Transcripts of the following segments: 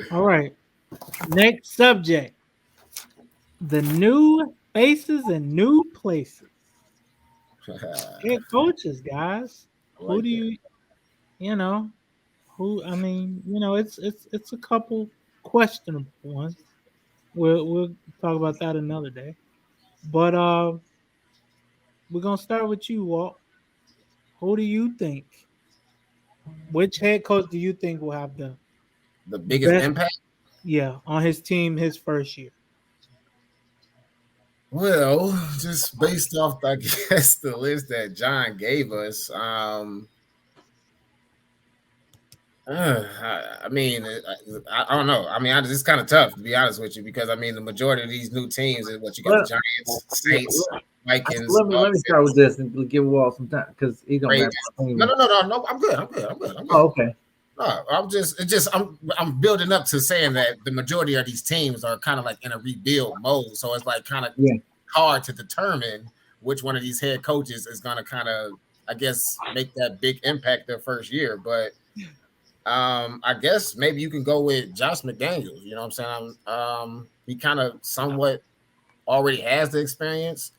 All right. Next subject: the new faces and new places. I Head coaches, guys. Who like do that. you know? Who? I mean, it's a couple questionable ones. We'll talk about that another day. But we're gonna start with you, Walt. Who do you think? Which head coach do you think will have the The biggest best? impact. Yeah, on his team his first year. Well, just based off, I guess, the list that John gave us, I mean, I don't know. I mean, it's kind of tough to be honest with you because I mean, the majority of these new teams is what you got: the Let, Giants, yeah, Saints, let, Vikings, let me let me start with this and give Wall some time because he's gonna Ravens. wrap up No, anyway. no, no, no, no. I'm good. I'm good. I'm good. I'm good. Oh, okay. No, I'm building up to saying that the majority of these teams are kind of like in a rebuild mode, so it's like kind of Yeah. hard to determine which one of these head coaches is going to kind of, I guess, make that big impact their first year. But I guess maybe you can go with Josh McDaniels. You know what I'm saying? He kind of somewhat already has the experience.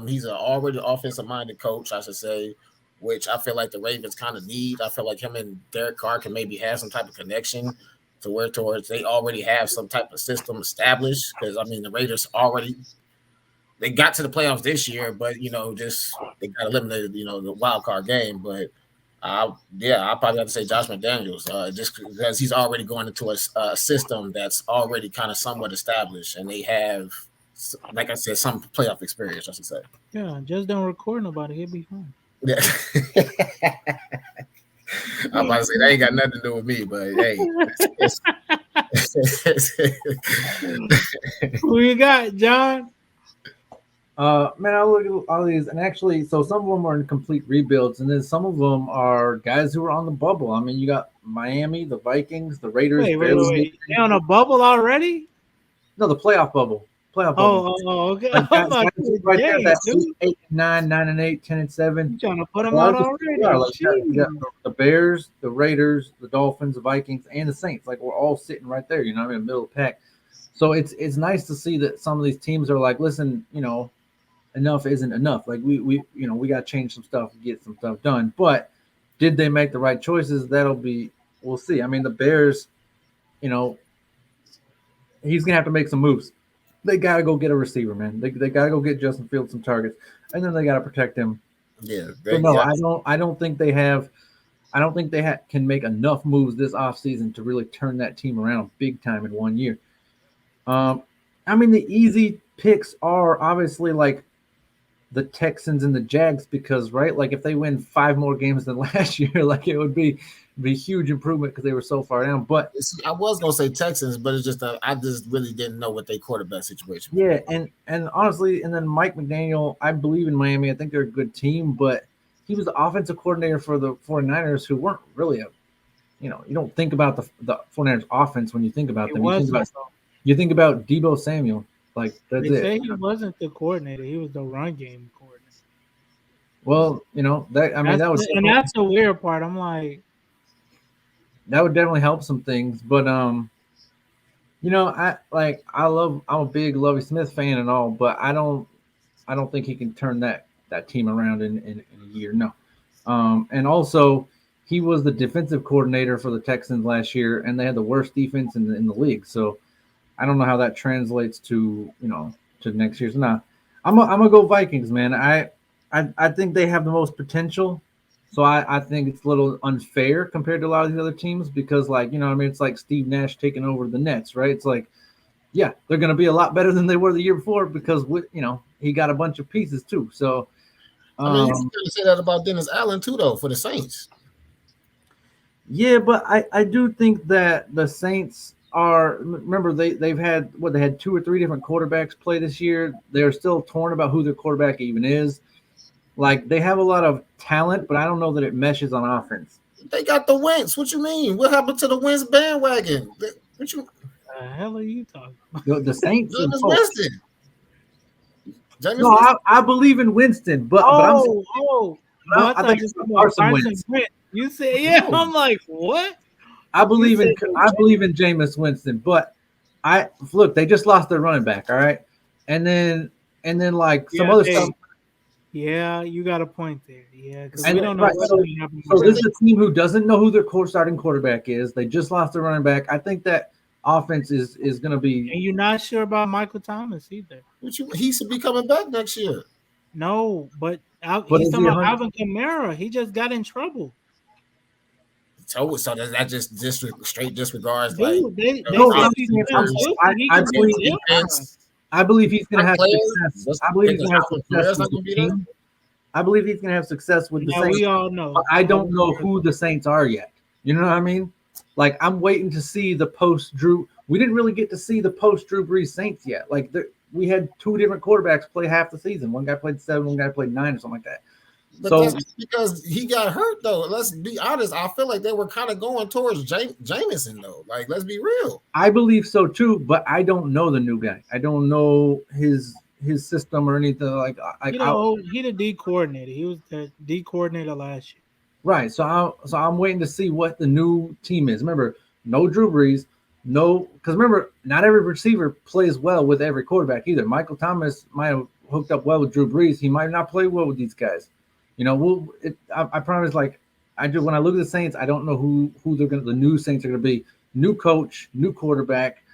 He's an already offensive minded coach, I should say, which I feel like the Ravens kind of need. I feel like him and Derek Carr can maybe have some type of connection to where towards they already have some type of system established. Because I mean, the Raiders already they got to the playoffs this year, but just they got eliminated, the wild card game. But yeah, I probably have to say Josh McDaniels, just because he's already going into a system that's already kind of somewhat established, and they have, like I said, some playoff experience, I should say. Yeah, just don't record nobody. He'll be fine. Yeah, I'm about to say that ain't got nothing to do with me, but hey, Who you got, John? Man, I look at all these, and actually, so some of them are in complete rebuilds, and then some of them are guys who were on the bubble. I mean, you got Miami, the Vikings, the Raiders barely made Wait. They on a bubble already? no, the playoff bubble. Okay. Like I'm guys, like, guys right there, dang, that dude, 8 and 9, 9 and 8, 10 and 7. you trying to put Like a them lot out of these teams are already? like that. You got Jeez. the Bears, the Raiders, the Dolphins, the Vikings, and the Saints. Like we're all sitting right there. You know, what I mean, middle of the pack. So it's nice to see that some of these teams are like, listen, enough isn't enough. Like we got to change some stuff, get some stuff done. But did they make the right choices? We'll see. I mean, the Bears, you know, he's gonna have to make some moves. They gotta go get a receiver, man. They gotta go get Justin Fields some targets, and then they gotta protect him. yeah, So no, yeah. I don't think they have. I don't think they can make enough moves this offseason to really turn that team around big time in 1 year. Um, I mean, the easy picks are obviously like the Texans and the Jags because right, like if they win 5 more games than last year, like it would be a huge improvement because they were so far down. But See, I was gonna say Texans, but it's just I just really didn't know what their quarterback situation was gonna yeah, be. and honestly, and then Mike McDaniel, I believe in Miami. I think they're a good team, but he was the offensive coordinator for the 49ers who weren't really you don't think about the 49ers offense when you think about It them. wasn't. You think about Debo Samuel. Like that's They it. say he wasn't the coordinator. He was the run game coordinator. Well, that I mean That's the weird part. I'm like, that would definitely help some things, but I'm a big Lovie Smith fan and all, but I don't think he can turn that team around in a year. No. And also, he was the defensive coordinator for the Texans last year, and they had the worst defense in the league. So I don't know how that translates to next year's. Nah, I'm gonna go Vikings, man. I think they have the most potential. So I think it's a little unfair compared to a lot of the other teams because, like, I mean, it's like Steve Nash taking over the Nets, right? It's like, yeah, they're going to be a lot better than they were the year before because he got a bunch of pieces too. So I mean, you can um, kind of say that about Dennis Allen too, though, for the Saints. yeah, but I do think that the Saints are. Remember, they've had they had 2 or 3 different quarterbacks play this year. They're still torn about who their quarterback even is. Like they have a lot of talent, but I don't know that it meshes on offense. They got the Wentz. What you mean? What happened to the Wentz bandwagon? What you the hell are you talking about? The Saints, Jameis oh, Winston? Jameis no, Winston? I believe in Winston, but I'm saying Oh, well, I I thought think you it's were talking about Carson Carson Wentz. Wentz. You said, yeah. No, I'm like, what? I You believe said in they I win. believe in Jameis Winston, but I look they just lost their running back, all right, and then like some Yeah, other stuff. hey, yeah, you got a point there. Yeah, because we And don't know right, what's so going to happen with so this is Josh. a team who doesn't know who their starting quarterback is. They just lost their running back. I think that offense is going to be And you're not sure about Michael Thomas either. He should be coming back next year. No, but but he's is talking he about 100? Alvin Kamara. He just got in trouble. So that just straight disregards like Dude, they No, said I'm if he's saying still healthy, he I can be believe a impact. I believe he's going to young have player. success. Just I believe he's because going to have Alvin success Kamara's with not the gonna be there. team. I believe he's going to have success with the Now we Saints. all But know. I don't know who the Saints are yet. You know what I mean? Like I'm waiting to see the post Drew. We didn't really get to see the post Drew Brees Saints yet. Like we had two different quarterbacks play half the season. One guy played 7, one guy played 9, or something like that. But that's So because he got hurt, though. Let's be honest. I feel like they were kind of going towards Jameson, though. Like, let's be real. I believe so too, but I don't know the new guy. I don't know his system or anything like out He the D coordinator. He was the D coordinator last year. right. So I'm waiting to see what the new team is. Remember, no Drew Brees, no because remember, not every receiver plays well with every quarterback either. Michael Thomas might have hooked up well with Drew Brees. He might not play well with these guys. I promise. Like I do when I look at the Saints, I don't know who the new Saints are gonna be. New coach, new quarterback,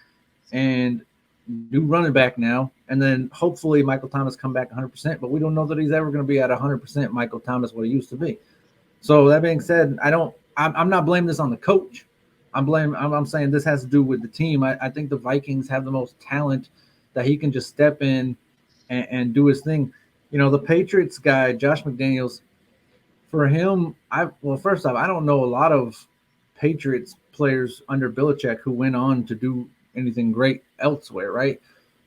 and new running back now, and then hopefully Michael Thomas come back 100%. But we don't know that he's ever going to be at 100% Michael Thomas what he used to be. So that being said, I don't. I'm not blaming this on the coach. I'm saying this has to do with the team. I think the Vikings have the most talent that he can just step in and do his thing. The Patriots guy, Josh McDaniels, for him, first off, I don't know a lot of Patriots players under Belichick who went on to do anything great elsewhere, right?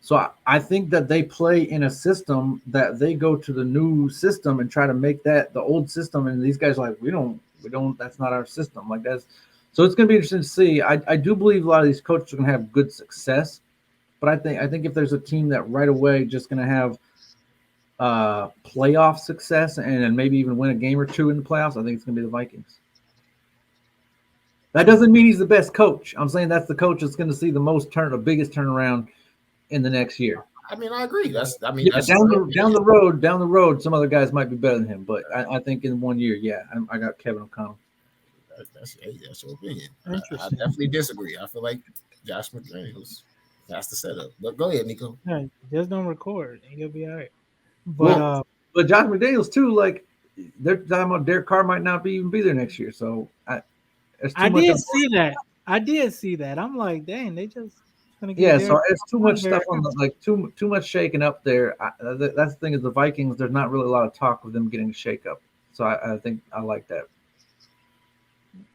So I think that they play in a system that they go to the new system and try to make that the old system, and these guys are like we don't that's not our system like that's. So it's going to be interesting to see. I do believe a lot of these coaches are going to have good success, but I think if there's a team that right away just going to have playoff success and then maybe even win a game or two in the playoffs, I think it's going to be the Vikings. That doesn't mean he's the best coach. I'm saying that's the coach that's going to see the biggest turnaround in the next year. I mean, I agree. Yeah, That's down the road, some other guys might be better than him, but I think in 1 year, yeah, I got Kevin O'Connell. that's your opinion. I Interesting. definitely disagree. I feel like Josh McDaniels. That's the setup. But go ahead, Nico. Yeah, just don't record and you'll be all right. But Well, but Josh McDaniels too, like they're talking about Derek Carr might not even be there next year, so there's too I much. did see that. I did see that. I'm like, dang, they just gonna get Yeah, Derek so it's too on much stuff Derek. on too much shaking up there. That's the thing is the Vikings. There's not really a lot of talk of them getting a shake up. So I think I like that.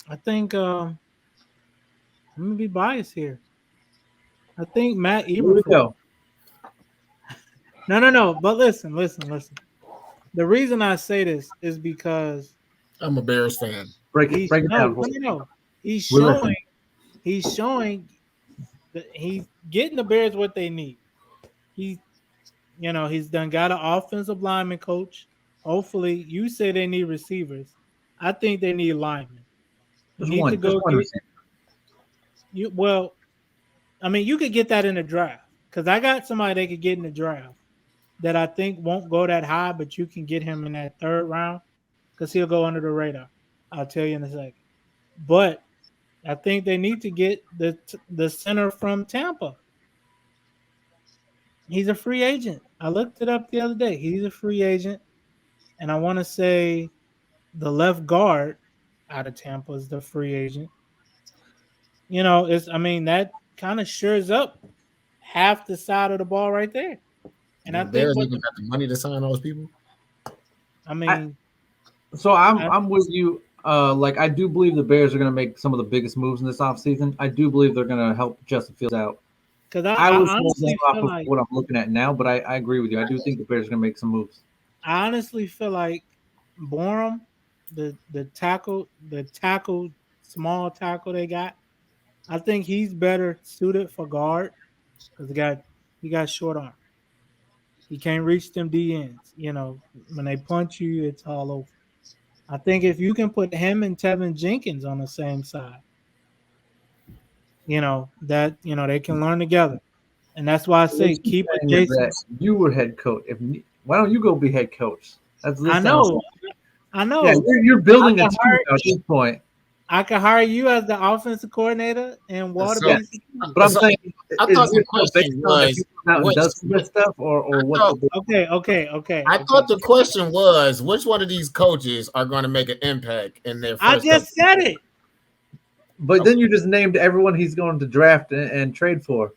I think I'm gonna be biased here. I think Matt Here we Eberflus. go. No. But listen. The reason I say this is because I'm a Bears fan. Break it down. no. He's We're showing listening. he's showing that he's getting the Bears what they need. He he's done got an offensive lineman coach. Hopefully, you say they need receivers. I think they need linemen. You need to Just go one get receiver. you. Well, I mean, you could get that in the draft because I got somebody they could get in the draft that I think won't go that high, but you can get him in that third round because he'll go under the radar. I'll tell you in a second. But I think they need to get the center from Tampa. He's a free agent. I looked it up the other day. He's a free agent, and I want to say the left guard out of Tampa is the free agent. It's I mean that kind of shores up half the side of the ball right there. And I The think Bears even got the money to sign those people. I I, mean, so I'm I, I'm with you. Like I do believe the Bears are going to make some of the biggest moves in this offseason. I do believe they're going to help Justin Fields out. because I was I more going honestly off feel of like what I'm looking at now, but I agree with you. I do think the Bears are going to make some moves. I honestly feel like Borum, the tackle, small tackle they got, I think he's better suited for guard because he got short arm. He can't reach them D ends. When they punch you, it's all over. I think if you can put him and Tevin Jenkins on the same side, that they can learn together, and that's why I So what say she's keep with saying is Jason. that you were head coach. Why don't you go be head coach? I This sounds know, like I yeah, know. you're I building a can team hire, now at this point. I can hire you as the offensive coordinator, and Water Yeah, So, be security. but I'm so saying, I is thought the your stuff based question on if was you come out and which. does some good stuff, I or what's thought the deal? Okay, okay, okay, I okay. thought the question was which one of these coaches are going to make an impact in their I first couple just of said years. it. But then Okay. you just named everyone he's going to draft and trade for.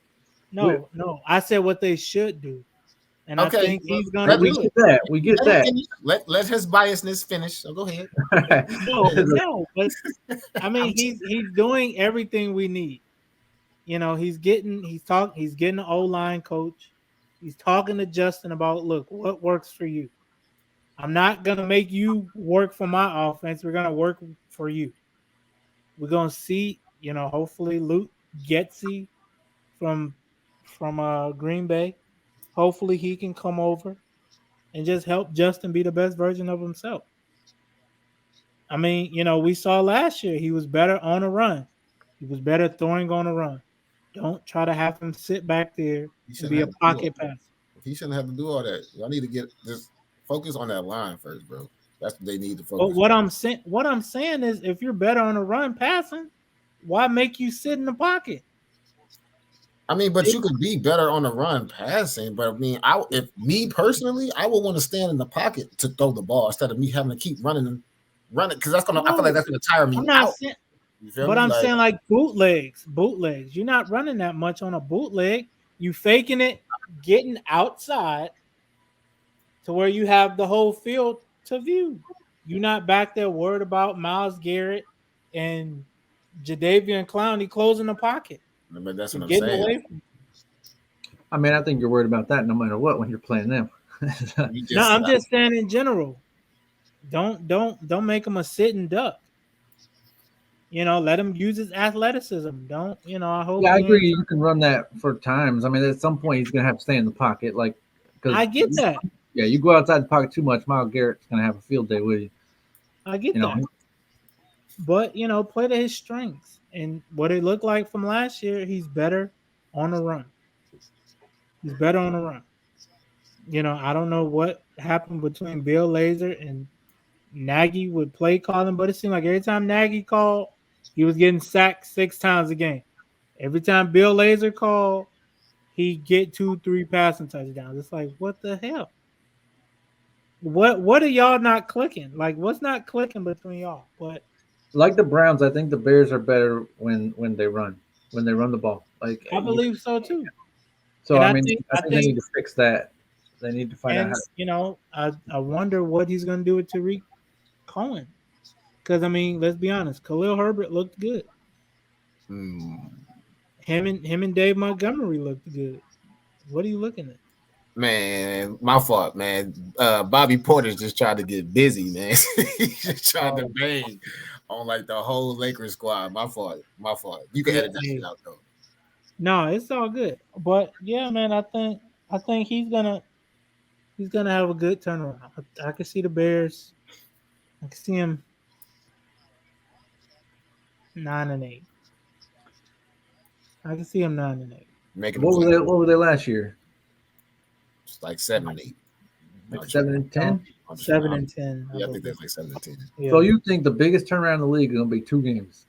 We, No, no. I said what they should do, and I Okay. think he's gonna Let, we do get it. that. We get let him that. finish. Let his biasness finish. So go ahead. No, no. But I mean, I'm he's doing everything we need. He's getting an O line coach. He's talking to Justin about, look, what works for you. I'm not gonna make you work for my offense. We're gonna work for you. We're gonna see. Hopefully Luke Getzey from Green Bay. Hopefully he can come over and just help Justin be the best version of himself. I mean, we saw last year he was better on a run. He was better throwing on a run. Don't try to have him sit back there he and shouldn't be a have to do all pocket that. passer. He shouldn't have to do all that. Y'all need to get just focus on that line first, bro. That's what they need to But focus on. what I'm saying is, if you're better on a run passing, why make you sit in the pocket? I mean, but It- you could be better on the run passing. But I mean, if me personally, I would want to stand in the pocket to throw the ball instead of me having to keep running because that's gonna. I feel like no, that's gonna tire I'm me not out. saying. You feel But me? I'm Like, saying, like, bootlegs. You're not running that much on a bootleg. You faking it, getting outside to where you have the whole field to view. You're not back there worried about Miles Garrett and Jadavian Clowney closing the pocket. but that's You're what I'm getting saying. away from. I mean, I think you're worried about that no matter what when you're playing them. You No, just I'm just saying in general. Don't make him a sitting duck. Let him use his athleticism. Don't. I hope Yeah, I he ain't. agree. You can run that for times. I mean, at some point he's gonna have to stay in the pocket, like because I get that. yeah, you go outside the pocket too much, Miles Garrett's gonna have a field day with you. I get You know, that. But play to his strengths. And what it looked like from last year, he's better on the run. He's better on the run. I don't know what happened between Bill Lazor and Nagy with play calling, but it seemed like every time Nagy called, he was getting sacked 6 times a game. Every time Bill Lazor called, he get 2, 3 passing touchdowns. It's like, what the hell? What are y'all not clicking? Like, what's not clicking between y'all? But like the Browns, I think the Bears are better when they run the ball. I believe so too. So And I I mean, think I I think they think need to fix that. They need to find out how. and I wonder what he's gonna do with Tariq Cohen. Because I mean, let's be honest, Khalil Herbert looked good. mm, Him and Dave Montgomery looked good. What are you looking at? man, my fault, man. Bobby Porter's just tried to get busy, man. He's just trying to Oh, bang on like the whole Lakers squad. My fault. My fault. You can yeah, edit that shit hey. out though. No, it's all good. But yeah, man, I think he's gonna have a good turnaround. I can see the Bears. I can see him 9-8. I can see him 9-8. Making the play. What were they last year? It's like 7 and 8. No, Like I'm tripping. No,7 and 10. I'm tripping. 7-10, I Yeah, I think believe. that's like 7 and 10. So Yeah, you think the biggest turnaround in the league is gonna be 2 games?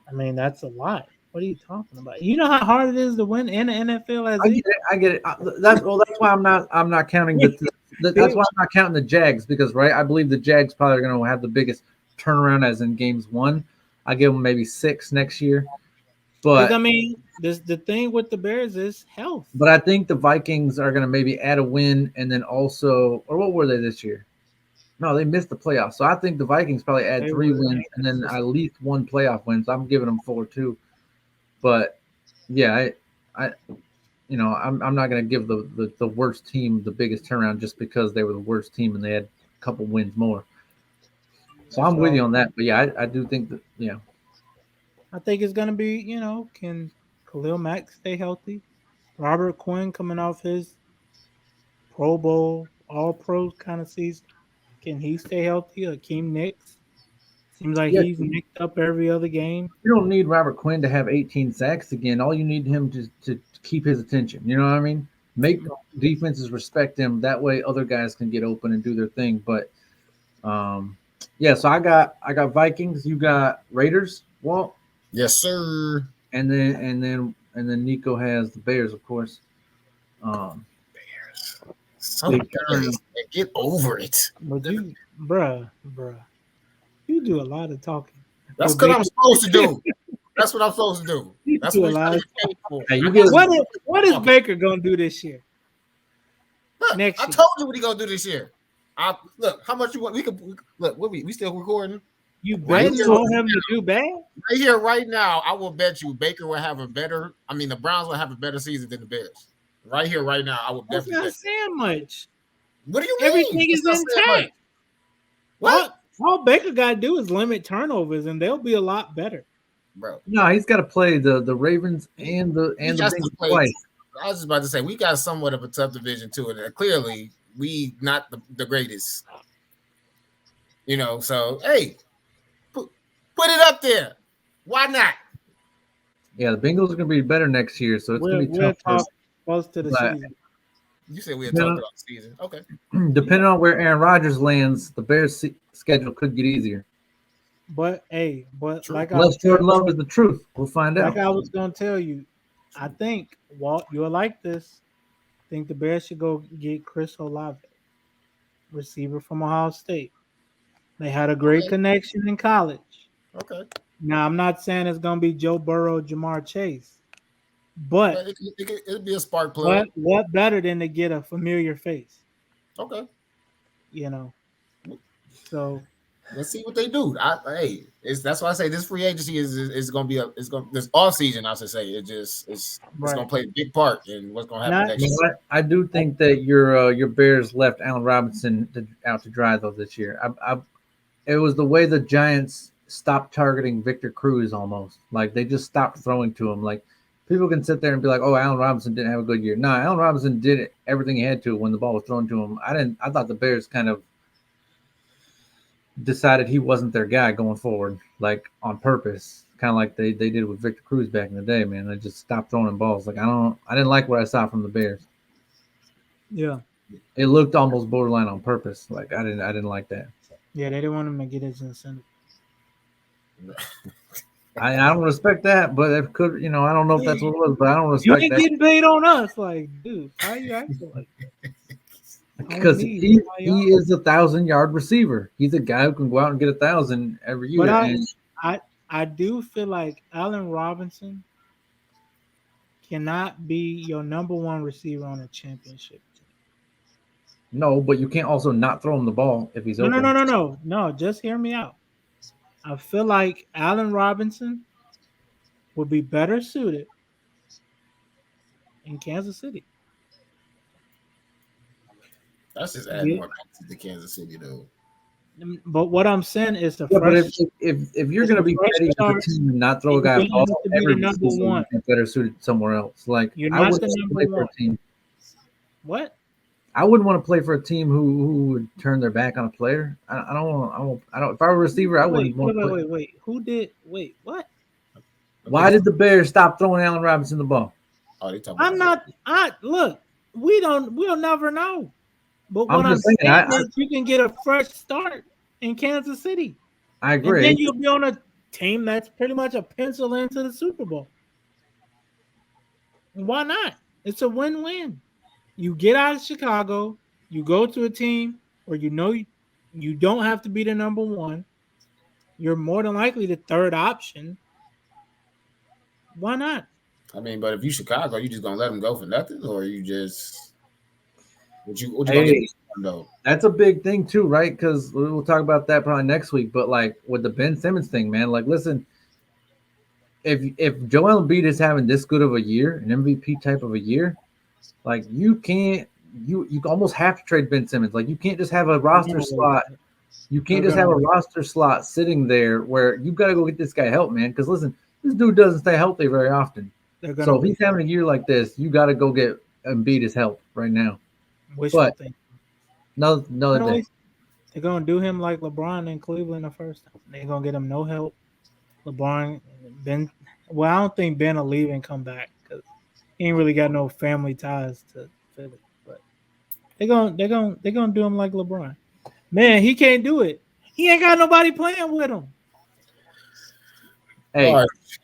I mean that's a lot. What are you talking about? You know how hard it is to win in the NFL as I is. get it. I get it. That's why I'm not counting that's why I'm not counting the Jags because right, I believe the Jags probably are going to have the biggest turnaround as in games one. I give them maybe 6 next year, Because I but mean, the thing with the Bears is health. I think the Vikings are going to maybe add a win and then also or what were they this year? No, they missed the playoffs. So I think the Vikings probably add They 3 wins and then at least one playoff win. So I'm giving them 4 too. But yeah, I I'm not going to give the worst team the biggest turnaround just because they were the worst team and they had a couple wins more. So I'm with so you on that. But yeah, I do think that I think it's gonna be, can Khalil Mack stay healthy? Robert Quinn coming off his Pro Bowl, All Pro kind of season. Can he stay healthy? Akeem Nicks. Seems like Yeah, he's nicked up every other game. you don't need Robert Quinn to have 18 sacks again. All you need him to keep his attention. You know what I mean? Make defenses respect him. That way, other guys can get open and do their thing. But um, yeah. So I got Vikings. You got Raiders. Walt, Yes, sir. and then Nico has the Bears, of course. Um, So big bad. Get over it. But bruh, you do a lot of talking. That's With because Baker, I'm supposed to do. That's what I'm supposed to do. you That's do what a we try lot to of get paid talking. for. Hey, you I get got What is talking. Baker gonna do this year? Look, Next I year, told you what he gonna do this year. Look how much you want. Look. What we still recording you right betting here, on him to do bad? right here, right now. I will bet you Baker will have a better. I mean, the Browns will have a better season than the Bears. Right here, right now, I will That's definitely not bet. saying much. What do you mean? Everything It's is not saying much. intact. What, All Baker got to do is limit turnovers, and they'll be a lot better. bro? no. He's got to play the Ravens He, and he the got to Bengals play. twice. I was just about to say we got somewhat of a tough division too, and clearly we not the greatest. So hey, put it up there. Why not? Yeah, the Bengals are going to be better next year, so it's going to be We'll tougher. talk close to the But season. You said we had talked depending about the season. Okay. depending on where Aaron Rodgers lands, the Bears' schedule could get easier. But True. Unless Jordan Love is the truth, we'll find like out. I was gonna tell you, I think Walt, you'll like this. I think the Bears should go get Chris Olave, receiver from Ohio State. They had a great Okay. connection in college. Okay. Now I'm not saying it's gonna be Joe Burrow, Jamar Chase, but But it'd be a spark plug. what better than to get a familiar face, Okay. you know? So Let's see what they do. That's why I say this free agency is going to be this off season. I should say it's going right to play a big part in what's going to happen not next year. I do think that your Bears left Allen Robinson out to dry though this year. It was the way the Giants stopped targeting Victor Cruz almost. Like they just stopped throwing to him. Like people can sit there and be like, "Oh, Allen Robinson didn't have a good year." No, Allen Robinson did everything he had to when the ball was thrown to him. I didn't. I thought the Bears kind of decided he wasn't their guy going forward, like on purpose, kind of like they did with Victor Cruz back in the day. Man, they just stopped throwing him balls. Like I didn't like what I saw from the Bears. yeah It looked almost borderline on purpose. Like I didn't like that. yeah they didn't want him to get his incentive. I don't respect that, but it could, I don't know if that's what it was, but I don't You respect ain't that getting paid on us, like dude. How you acting like that? because Me, he is 1,000-yard receiver. He's a guy who can go out and get 1,000 every But year. And I do feel like Allen Robinson cannot be your number one receiver on a championship team. no, but you can't also not throw him the ball if he's No, no, open. no, no, no, no. Just hear me out. I feel like Allen Robinson would be better suited in Kansas City. That's just adding Yeah, more pieces to Kansas City, though. but what I'm saying is the Yeah, but fresh. if you're It's going to a be fresh ready as start. a team and not throw a And guy you a don't have ball, to be the every number season one. would be better suited somewhere else. Like You're I not wouldn't the want to number play for one. a team. What? I wouldn't want to play for a team who would turn their back on a player. I don't want. I don't. If I were a receiver, I Wait, wouldn't want wait, to wait, play. wait, wait. Who did? Wait, what? Why did the Bears stop throwing Allen Robinson the ball? Oh, they talking I'm about not. I look. We'll never know. But I'm what I'm just saying. saying is, you can get a fresh start in Kansas City, I and then agree. you'll be on a team that's pretty much a pencil into the Super Bowl. Why not? It's a win-win. You get out of Chicago, you go to a team where you don't have to be the number one. You're more than likely the third option. Why not? I mean, but if you Chicago, you just gonna let them go for nothing, or you just what you gonna get Hey, though? that's a big thing too, right? Because we'll talk about that probably next week. But like with the Ben Simmons thing, man, like listen, if Joel Embiid is having this good of a year, an MVP type of a year, like you can't you almost have to trade Ben Simmons. Like you can't just have a They're roster gonna wait. slot. You They're can't just gonna have a wait. roster slot sitting there where you got to go get this guy help, man. Because listen, this dude doesn't stay healthy very often. They're gonna So if wait. he's having a year like this, you got to go get Embiid his help right now. Wishful But thinking. another They're gonna day. wait. They're gonna do him like LeBron in Cleveland the first time. They're gonna get him no help. LeBron, Ben. Well, I don't think Ben will leave and come back because he ain't really got no family ties to Philly. But they're gonna do him like LeBron. Man, he can't do it. He ain't got nobody playing with him. All Hey, right.